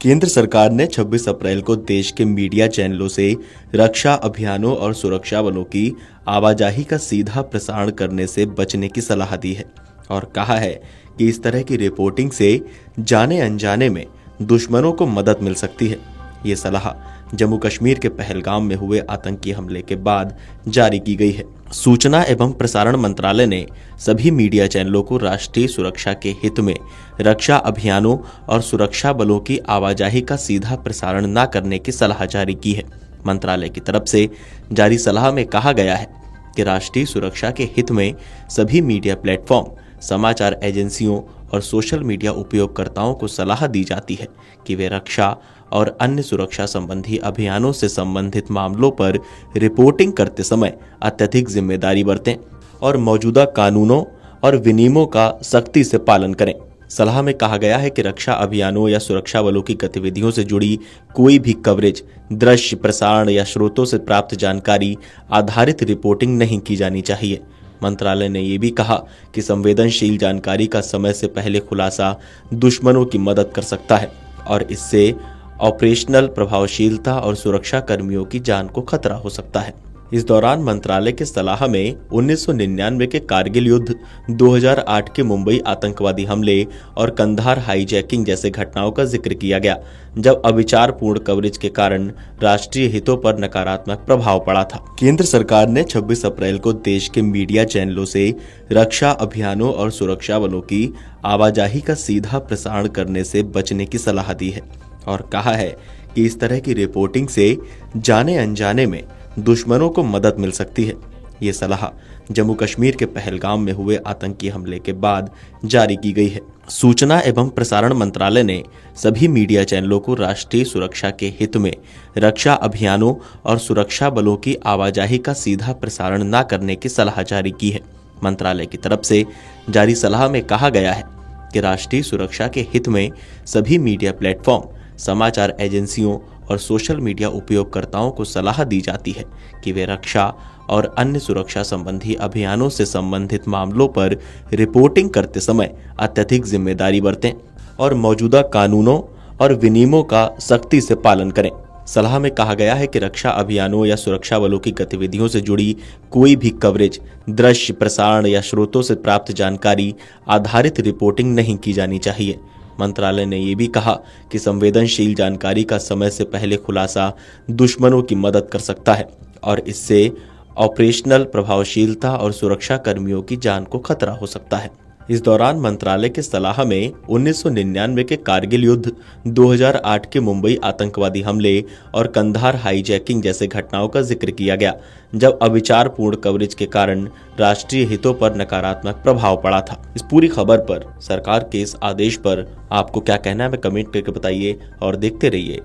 केंद्र सरकार ने 26 अप्रैल को देश के मीडिया चैनलों से रक्षा अभियानों और सुरक्षा बलों की आवाजाही का सीधा प्रसारण करने से बचने की सलाह दी है और कहा है कि इस तरह की रिपोर्टिंग से जाने अनजाने में दुश्मनों को मदद मिल सकती है। ये सलाह जम्मू कश्मीर के पहलगाम में हुए आतंकी हमले के बाद जारी की गई है। सूचना एवं प्रसारण मंत्रालय ने सभी मीडिया चैनलों को राष्ट्रीय सुरक्षा के हित में रक्षा अभियानों और सुरक्षा बलों की आवाजाही का सीधा प्रसारण न करने की सलाह जारी की है। मंत्रालय की तरफ से जारी सलाह में कहा गया है कि राष्ट्रीय सुरक्षा के हित में सभी मीडिया प्लेटफॉर्म, समाचार एजेंसियों और सोशल मीडिया उपयोगकर्ताओं को सलाह दी जाती है कि वे रक्षा और अन्य सुरक्षा संबंधी अभियानों से संबंधित मामलों पर रिपोर्टिंग करते समय अत्यधिक जिम्मेदारी बरतें और मौजूदा कानूनों और विनियमों का सख्ती से पालन करें। सलाह में कहा गया है कि रक्षा अभियानों या सुरक्षा बलों की गतिविधियों से जुड़ी कोई भी कवरेज, दृश्य प्रसारण या स्रोतों से प्राप्त जानकारी आधारित रिपोर्टिंग नहीं की जानी चाहिए। मंत्रालय ने यह भी कहा कि संवेदनशील जानकारी का समय से पहले खुलासा दुश्मनों की मदद कर सकता है और इससे ऑपरेशनल प्रभावशीलता और सुरक्षा कर्मियों की जान को खतरा हो सकता है। इस दौरान मंत्रालय के सलाह में 1999 के कारगिल युद्ध, 2008 के मुंबई आतंकवादी हमले और कंधार हाईजैकिंग जैसे घटनाओं का जिक्र किया गया, जब अविचारपूर्ण कवरेज के कारण राष्ट्रीय हितों पर नकारात्मक प्रभाव पड़ा था। केंद्र सरकार ने 26 अप्रैल को देश के मीडिया चैनलों से रक्षा अभियानों और सुरक्षा बलों की आवाजाही का सीधा प्रसारण करने से बचने की सलाह दी है और कहा है कि इस तरह की रिपोर्टिंग से जाने अनजाने में दुश्मनों को मदद मिल सकती है। ये सलाह जम्मू कश्मीर के पहलगाम में हुए आतंकी हमले के बाद जारी की गई है। सूचना एवं प्रसारण मंत्रालय ने सभी मीडिया चैनलों को राष्ट्रीय सुरक्षा के हित में रक्षा अभियानों और सुरक्षा बलों की आवाजाही का सीधा प्रसारण न करने की सलाह जारी की है। मंत्रालय की तरफ से जारी सलाह में कहा गया है कि राष्ट्रीय सुरक्षा के हित में सभी मीडिया प्लेटफॉर्म, समाचार एजेंसियों और सोशल मीडिया उपयोगकर्ताओं को सलाह दी जाती है कि वे रक्षा और अन्य सुरक्षा संबंधी अभियानों से संबंधित मामलों पर रिपोर्टिंग करते समय अत्यधिक जिम्मेदारी बरतें और मौजूदा कानूनों और विनियमों का सख्ती से पालन करें। सलाह में कहा गया है कि रक्षा अभियानों या सुरक्षा बलों की गतिविधियों से जुड़ी कोई भी कवरेज, दृश्य प्रसारण या स्रोतों से प्राप्त जानकारी आधारित रिपोर्टिंग नहीं की जानी चाहिए। मंत्रालय ने यह भी कहा कि संवेदनशील जानकारी का समय से पहले खुलासा दुश्मनों की मदद कर सकता है और इससे ऑपरेशनल प्रभावशीलता और सुरक्षा कर्मियों की जान को खतरा हो सकता है। इस दौरान मंत्रालय के सलाह में 1999 के कारगिल युद्ध, 2008 के मुंबई आतंकवादी हमले और कंधार हाईजैकिंग जैसे घटनाओं का जिक्र किया गया, जब अविचारपूर्ण कवरेज के कारण राष्ट्रीय हितों पर नकारात्मक प्रभाव पड़ा था। इस पूरी खबर पर, सरकार के इस आदेश पर आपको क्या कहना है, हमें कमेंट करके बताइए और देखते रहिए